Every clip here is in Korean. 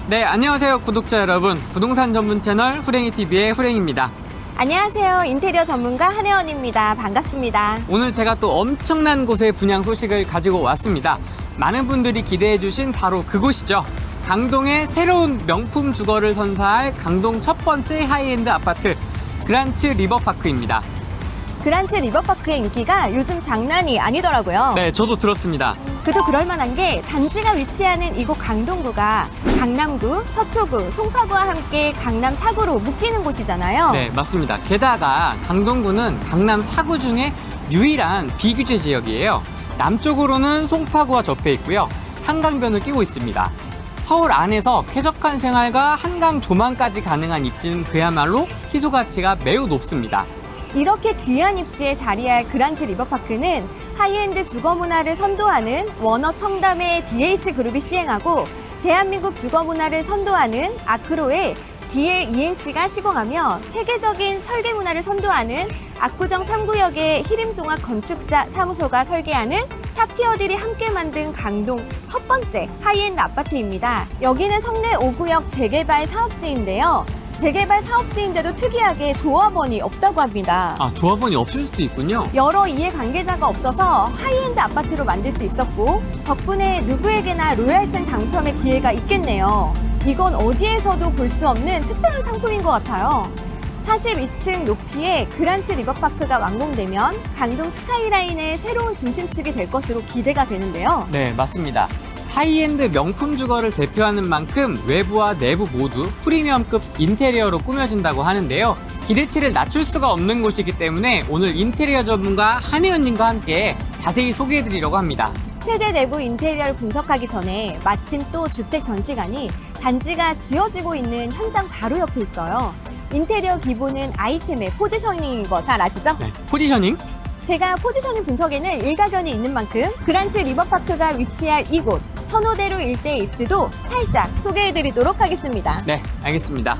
네, 안녕하세요 구독자 여러분. 부동산 전문 채널 후랭이TV의 후랭입니다. 안녕하세요. 인테리어 전문가 한혜원입니다. 반갑습니다. 오늘 제가 또 엄청난 곳의 분양 소식을 가지고 왔습니다. 많은 분들이 기대해주신 바로 그곳이죠. 강동의 새로운 명품 주거를 선사할 강동 첫 번째 하이엔드 아파트 그란츠 리버파크입니다. 그란츠 리버파크의 인기가 요즘 장난이 아니더라고요. 네, 저도 들었습니다. 그도 그럴만한 게 단지가 위치하는 이곳 강동구가 강남구, 서초구, 송파구와 함께 강남 4구로 묶이는 곳이잖아요. 네, 맞습니다. 게다가 강동구는 강남 4구 중에 유일한 비규제 지역이에요. 남쪽으로는 송파구와 접해 있고요. 한강변을 끼고 있습니다. 서울 안에서 쾌적한 생활과 한강 조망까지 가능한 입지는 그야말로 희소 가치가 매우 높습니다. 이렇게 귀한 입지에 자리할 그란츠 리버파크는 하이엔드 주거 문화를 선도하는 워너 청담의 DH그룹이 시행하고 대한민국 주거 문화를 선도하는 아크로의 DLENC가 시공하며 세계적인 설계 문화를 선도하는 압구정 3구역의 히림종합 건축사 사무소가 설계하는 탑티어들이 함께 만든 강동 첫 번째 하이엔드 아파트입니다. 여기는 성내 5구역 재개발 사업지인데요. 재개발 사업지인데도 특이하게 조합원이 없다고 합니다. 아, 조합원이 없을 수도 있군요. 여러 이해관계자가 없어서 하이엔드 아파트로 만들 수 있었고 덕분에 누구에게나 로얄증 당첨의 기회가 있겠네요. 이건 어디에서도 볼 수 없는 특별한 상품인 것 같아요. 42층 높이의 그란츠 리버파크가 완공되면 강동 스카이라인의 새로운 중심축이 될 것으로 기대가 되는데요. 네, 맞습니다. 하이엔드 명품 주거를 대표하는 만큼 외부와 내부 모두 프리미엄급 인테리어로 꾸며진다고 하는데요. 기대치를 낮출 수가 없는 곳이기 때문에 오늘 인테리어 전문가 한혜원님과 함께 자세히 소개해드리려고 합니다. 세대 내부 인테리어를 분석하기 전에 마침 또 주택 전시관이 단지가 지어지고 있는 현장 바로 옆에 있어요. 인테리어 기본은 아이템의 포지셔닝인 거 잘 아시죠? 네, 포지셔닝? 제가 포지셔닝 분석에는 일가견이 있는 만큼 그란츠 리버파크가 위치할 이곳 천호대로 일대 입지도 살짝 소개해드리도록 하겠습니다. 네, 알겠습니다.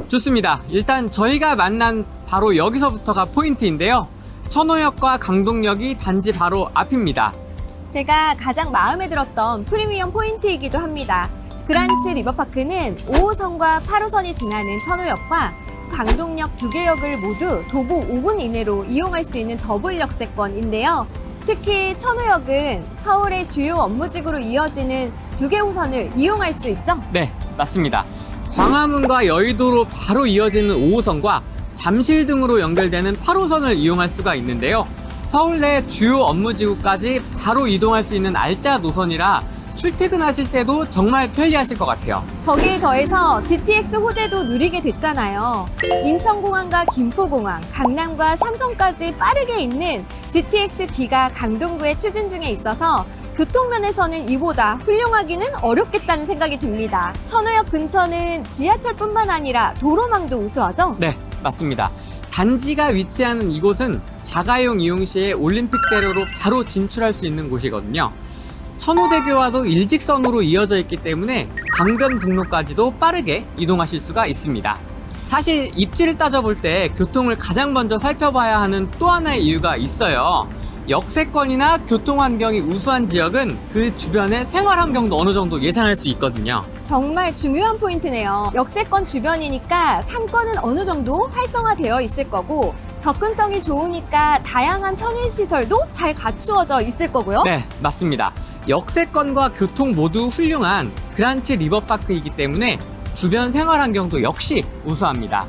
좋습니다. 일단 저희가 만난 바로 여기서부터가 포인트인데요. 천호역과 강동역이 단지 바로 앞입니다. 제가 가장 마음에 들었던 프리미엄 포인트이기도 합니다. 그란츠 리버파크는 5호선과 8호선이 지나는 천호역과 강동역 두 개 역을 모두 도보 5분 이내로 이용할 수 있는 더블 역세권인데요. 특히 천호역은 서울의 주요 업무지구로 이어지는 두 개 호선을 이용할 수 있죠? 네, 맞습니다. 광화문과 여의도로 바로 이어지는 5호선과 잠실 등으로 연결되는 8호선을 이용할 수가 있는데요. 서울 내 주요 업무지구까지 바로 이동할 수 있는 알짜 노선이라 출퇴근하실 때도 정말 편리하실 것 같아요. 저기에 더해서 GTX 호재도 누리게 됐잖아요. 인천공항과 김포공항, 강남과 삼성까지 빠르게 있는 GTX-D가 강동구에 추진 중에 있어서 교통면에서는 이보다 훌륭하기는 어렵겠다는 생각이 듭니다. 천호역 근처는 지하철뿐만 아니라 도로망도 우수하죠? 네, 맞습니다. 단지가 위치하는 이곳은 자가용 이용 시에 올림픽대로로 바로 진출할 수 있는 곳이거든요. 천호대교와도 일직선으로 이어져 있기 때문에 강변북로까지도 빠르게 이동하실 수가 있습니다. 사실 입지를 따져볼 때 교통을 가장 먼저 살펴봐야 하는 또 하나의 이유가 있어요. 역세권이나 교통환경이 우수한 지역은 그 주변의 생활환경도 어느 정도 예상할 수 있거든요. 정말 중요한 포인트네요. 역세권 주변이니까 상권은 어느 정도 활성화되어 있을 거고 접근성이 좋으니까 다양한 편의시설도 잘 갖추어져 있을 거고요. 네, 맞습니다. 역세권과 교통 모두 훌륭한 그란츠 리버파크이기 때문에 주변 생활환경도 역시 우수합니다.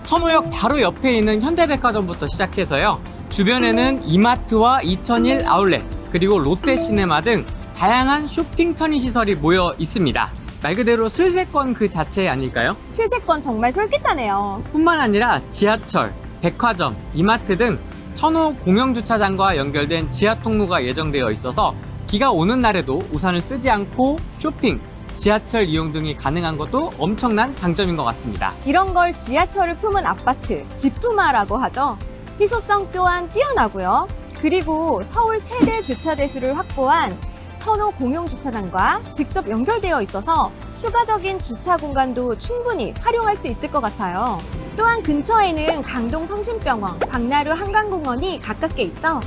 천호역 바로 옆에 있는 현대백화점부터 시작해서요. 주변에는 이마트와 2001 아울렛, 그리고 롯데시네마 등 다양한 쇼핑 편의시설이 모여 있습니다. 말 그대로 슬세권 그 자체 아닐까요? 실세권 정말 솔깃하네요. 뿐만 아니라 지하철, 백화점, 이마트 등 천호 공영주차장과 연결된 지하통로가 예정되어 있어서 비가 오는 날에도 우산을 쓰지 않고 쇼핑, 지하철 이용 등이 가능한 것도 엄청난 장점인 것 같습니다. 이런 걸 지하철을 품은 아파트, 집투마라고 하죠. 희소성 또한 뛰어나고요. 그리고 서울 최대 주차 대수를 확보한 천호 공용주차장과 직접 연결되어 있어서 추가적인 주차 공간도 충분히 활용할 수 있을 것 같아요. 또한 근처에는 강동 성심병원, 박나루 한강공원이 가깝게 있죠.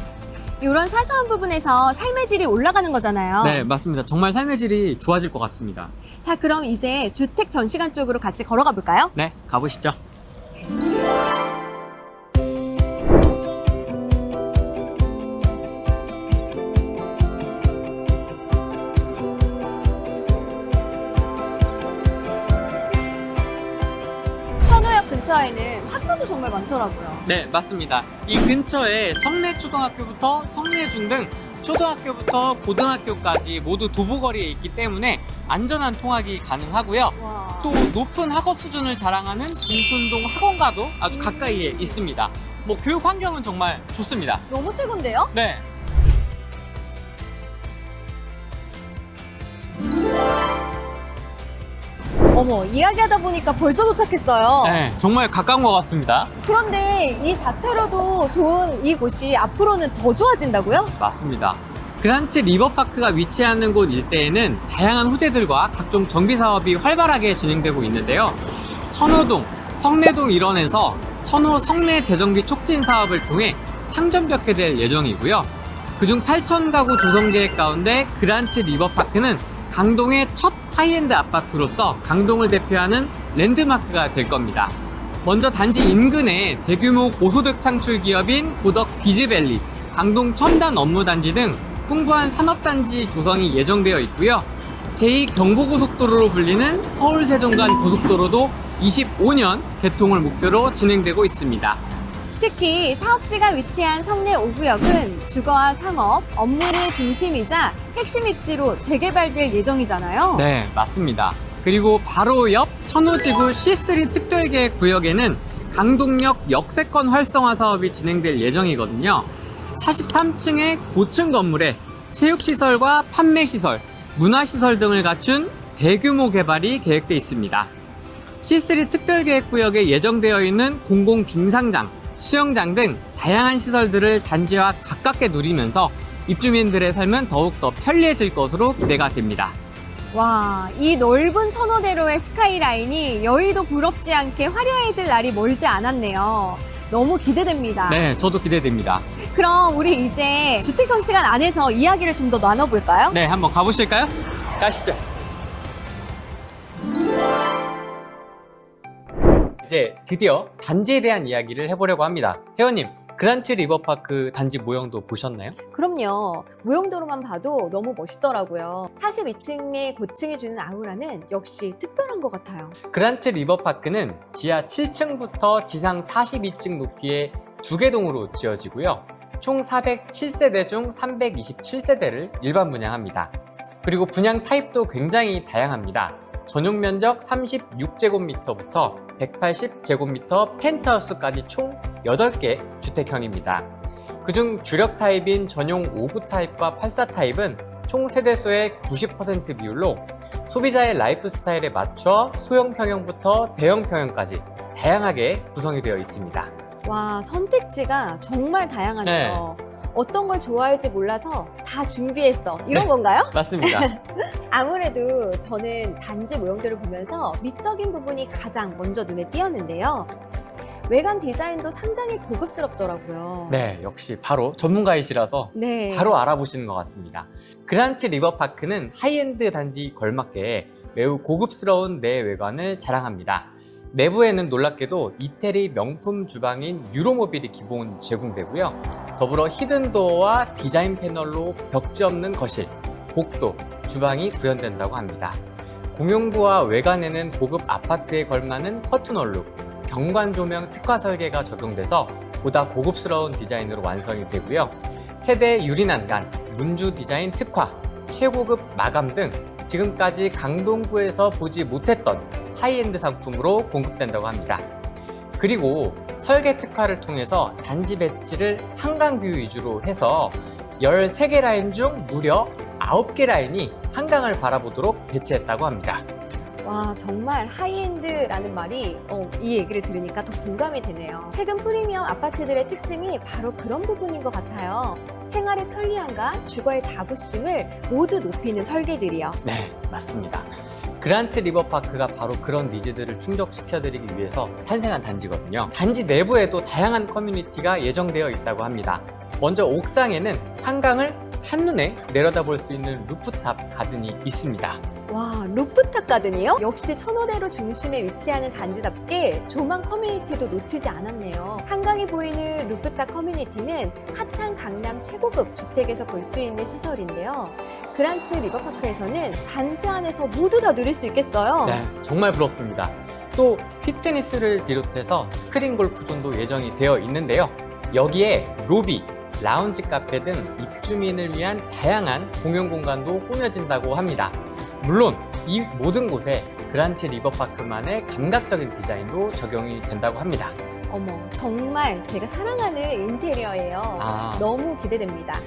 이런 사소한 부분에서 삶의 질이 올라가는 거잖아요. 네, 맞습니다. 정말 삶의 질이 좋아질 것 같습니다. 자, 그럼 이제 주택 전시관 쪽으로 같이 걸어가 볼까요? 네, 가보시죠. 천호역 근처에는 학교도 정말 많더라고요. 네, 맞습니다. 이 근처에 성내초등학교부터 성내중 등 초등학교부터 고등학교까지 모두 도보거리에 있기 때문에 안전한 통학이 가능하고요. 와. 또 높은 학업 수준을 자랑하는 김촌동 학원과도 아주 가까이에 있습니다. 뭐 교육 환경은 정말 좋습니다. 너무 최고인데요? 네. 어머, 이야기하다 보니까 벌써 도착했어요. 네, 정말 가까운 것 같습니다. 그런데 이 자체로도 좋은 이곳이 앞으로는 더 좋아진다고요? 맞습니다. 그란츠 리버파크가 위치하는 곳 일대에는 다양한 호재들과 각종 정비 사업이 활발하게 진행되고 있는데요. 천호동, 성내동 일원에서 천호 성내 재정비 촉진 사업을 통해 상점벽해 될 예정이고요. 그중 8,000가구 조성 계획 가운데 그란츠 리버파크는 강동의 첫 하이엔드 아파트로서 강동을 대표하는 랜드마크가 될 겁니다. 먼저 단지 인근에 대규모 고소득 창출 기업인 고덕 비즈밸리, 강동 첨단 업무단지 등 풍부한 산업단지 조성이 예정되어 있고요. 제2경부고속도로로 불리는 서울-세종 간 고속도로도 25년 개통을 목표로 진행되고 있습니다. 특히 사업지가 위치한 성내 5구역은 주거와 상업, 업무의 중심이자 핵심 입지로 재개발될 예정이잖아요. 네, 맞습니다. 그리고 바로 옆 천호지구 C3 특별계획 구역에는 강동역 역세권 활성화 사업이 진행될 예정이거든요. 43층의 고층 건물에 체육시설과 판매시설, 문화시설 등을 갖춘 대규모 개발이 계획돼 있습니다. C3 특별계획구역에 예정되어 있는 공공빙상장, 수영장 등 다양한 시설들을 단지와 가깝게 누리면서 입주민들의 삶은 더욱더 편리해질 것으로 기대가 됩니다. 와, 이 넓은 천호대로의 스카이라인이 여의도 부럽지 않게 화려해질 날이 멀지 않았네요. 너무 기대됩니다. 네, 저도 기대됩니다. 그럼 우리 이제 주택 전시관 안에서 이야기를 좀 더 나눠볼까요? 네, 한번 가보실까요? 가시죠. 이제 드디어 단지에 대한 이야기를 해보려고 합니다. 회원님, 그란츠 리버파크 단지 모형도 보셨나요? 그럼요. 모형도로만 봐도 너무 멋있더라고요. 42층의 고층이 주는 아우라는 역시 특별한 것 같아요. 그란츠 리버파크는 지하 7층부터 지상 42층 높이의 2개 동으로 지어지고요. 총 407세대 중 327세대를 일반 분양합니다. 그리고 분양 타입도 굉장히 다양합니다. 전용 면적 36제곱미터부터 180제곱미터 펜트하우스까지 총 8개 주택형입니다. 그중 주력 타입인 전용 5구 타입과 84 타입은 총 세대수의 90% 비율로 소비자의 라이프 스타일에 맞춰 소형 평형부터 대형 평형까지 다양하게 구성이 되어 있습니다. 와, 선택지가 정말 다양하네요. 어떤 걸 좋아할지 몰라서 다 준비했어. 이런 건가요? 맞습니다. 아무래도 저는 단지 모형들을 보면서 미적인 부분이 가장 먼저 눈에 띄었는데요. 외관 디자인도 상당히 고급스럽더라고요. 네, 역시 바로 전문가이시라서 네. 바로 알아보시는 것 같습니다. 그란츠 리버파크는 하이엔드 단지 걸맞게 매우 고급스러운 내외관을 자랑합니다. 내부에는 놀랍게도 이태리 명품 주방인 유로모빌이 기본 제공되고요. 더불어 히든도어와 디자인 패널로 벽지 없는 거실, 복도, 주방이 구현된다고 합니다. 공용부와 외관에는 고급 아파트에 걸맞는 커튼홀로 경관 조명 특화 설계가 적용돼서 보다 고급스러운 디자인으로 완성이 되고요. 세대 유리난간, 문주 디자인 특화, 최고급 마감 등 지금까지 강동구에서 보지 못했던 하이엔드 상품으로 공급된다고 합니다. 그리고 설계 특화를 통해서 단지 배치를 한강뷰 위주로 해서 13개 라인 중 무려 9개 라인이 한강을 바라보도록 배치했다고 합니다. 와, 정말 하이엔드라는 말이 이 얘기를 들으니까 더 공감이 되네요. 최근 프리미엄 아파트들의 특징이 바로 그런 부분인 것 같아요. 생활의 편리함과 주거의 자부심을 모두 높이는 설계들이요. 네, 맞습니다. 그란츠 리버파크가 바로 그런 니즈들을 충족시켜드리기 위해서 탄생한 단지거든요. 단지 내부에도 다양한 커뮤니티가 예정되어 있다고 합니다. 먼저 옥상에는 한강을 한눈에 내려다볼 수 있는 루프탑 가든이 있습니다. 와, 루프탑 가든이요? 역시 천호대로 중심에 위치하는 단지답게 조망 커뮤니티도 놓치지 않았네요. 한강이 보이는 루프탑 커뮤니티는 핫한 강남 최고급 주택에서 볼 수 있는 시설인데요. 그란츠 리버파크에서는 단지 안에서 모두 다 누릴 수 있겠어요. 네, 정말 부럽습니다. 또 피트니스를 비롯해서 스크린 골프존도 예정이 되어 있는데요. 여기에 로비, 라운지 카페 등 입주민을 위한 다양한 공용 공간도 꾸며진다고 합니다. 물론 이 모든 곳에 그란츠 리버파크만의 감각적인 디자인도 적용이 된다고 합니다. 어머, 정말 제가 사랑하는 인테리어예요. 너무 기대됩니다.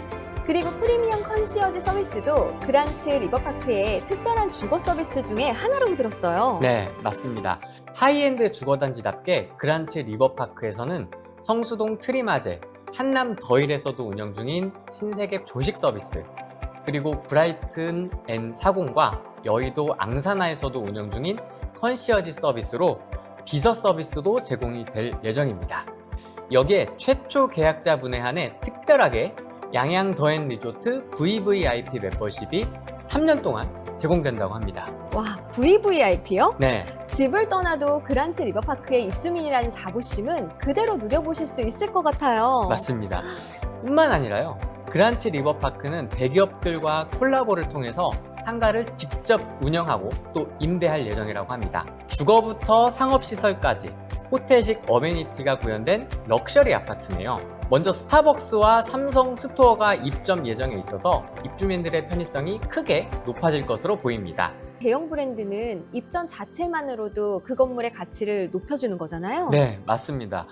그리고 프리미엄 컨시어지 서비스도 그란츠 리버파크의 특별한 주거 서비스 중에 하나라고 들었어요. 네, 맞습니다. 하이엔드 주거단지답게 그란츠 리버파크에서는 성수동 트리마제, 한남 더힐에서도 운영 중인 신세계 조식 서비스, 그리고 브라이튼 N40과 여의도 앙사나에서도 운영 중인 컨시어지 서비스로 비서 서비스도 제공이 될 예정입니다. 여기에 최초 계약자분에 한해 특별하게 양양 더앤 리조트 VVIP 멤버십이 3년 동안 제공된다고 합니다. 와, VVIP요? 네, 집을 떠나도 그란츠 리버파크의 입주민이라는 자부심은 그대로 누려보실 수 있을 것 같아요. 맞습니다. 뿐만 아니라요. 그란츠 리버파크는 대기업들과 콜라보를 통해서 상가를 직접 운영하고 또 임대할 예정이라고 합니다. 주거부터 상업시설까지 호텔식 어메니티가 구현된 럭셔리 아파트네요. 먼저 스타벅스와 삼성 스토어가 입점 예정에 있어서 입주민들의 편의성이 크게 높아질 것으로 보입니다. 대형 브랜드는 입점 자체만으로도 그 건물의 가치를 높여주는 거잖아요. 네, 맞습니다.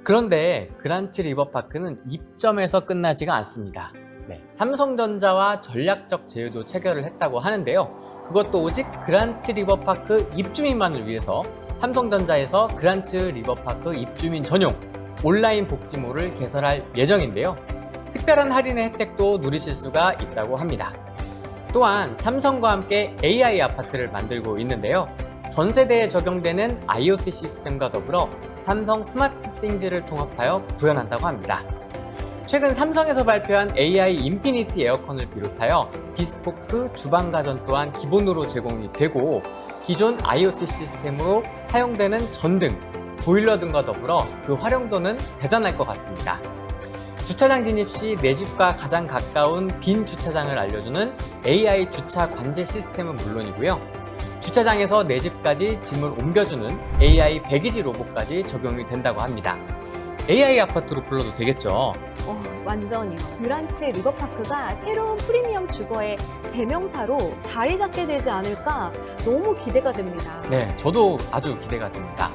그런데 그란츠 리버파크는 입점에서 끝나지가 않습니다. 네, 삼성전자와 전략적 제휴도 체결을 했다고 하는데요. 그것도 오직 그란츠 리버파크 입주민만을 위해서 삼성전자에서 그란츠 리버파크 입주민 전용 온라인 복지몰을 개설할 예정인데요. 특별한 할인의 혜택도 누리실 수가 있다고 합니다. 또한 삼성과 함께 AI 아파트를 만들고 있는데요. 전 세대에 적용되는 IoT 시스템과 더불어 삼성 스마트 싱즈를 통합하여 구현한다고 합니다. 최근 삼성에서 발표한 AI 인피니티 에어컨을 비롯하여 비스포크 주방 가전 또한 기본으로 제공이 되고 기존 IoT 시스템으로 사용되는 전등, 보일러 등과 더불어 그 활용도는 대단할 것 같습니다. 주차장 진입 시 내 집과 가장 가까운 빈 주차장을 알려주는 AI 주차 관제 시스템은 물론이고요. 주차장에서 내 집까지 짐을 옮겨주는 AI 배기지 로봇까지 적용이 된다고 합니다. AI 아파트로 불러도 되겠죠? 완전히요. 그란츠 리버파크가 새로운 프리미엄 주거의 대명사로 자리 잡게 되지 않을까 너무 기대가 됩니다. 네, 저도 아주 기대가 됩니다.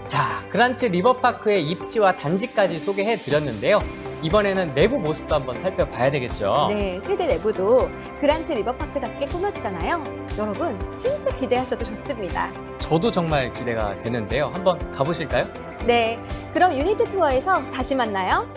자, 그란츠 리버파크의 입지와 단지까지 소개해 드렸는데요. 이번에는 내부 모습도 한번 살펴봐야 되겠죠? 네, 세대 내부도 그란츠 리버파크답게 꾸며지잖아요. 여러분, 진짜 기대하셔도 좋습니다. 저도 정말 기대가 되는데요. 한번 가보실까요? 네, 그럼 유니트 투어에서 다시 만나요.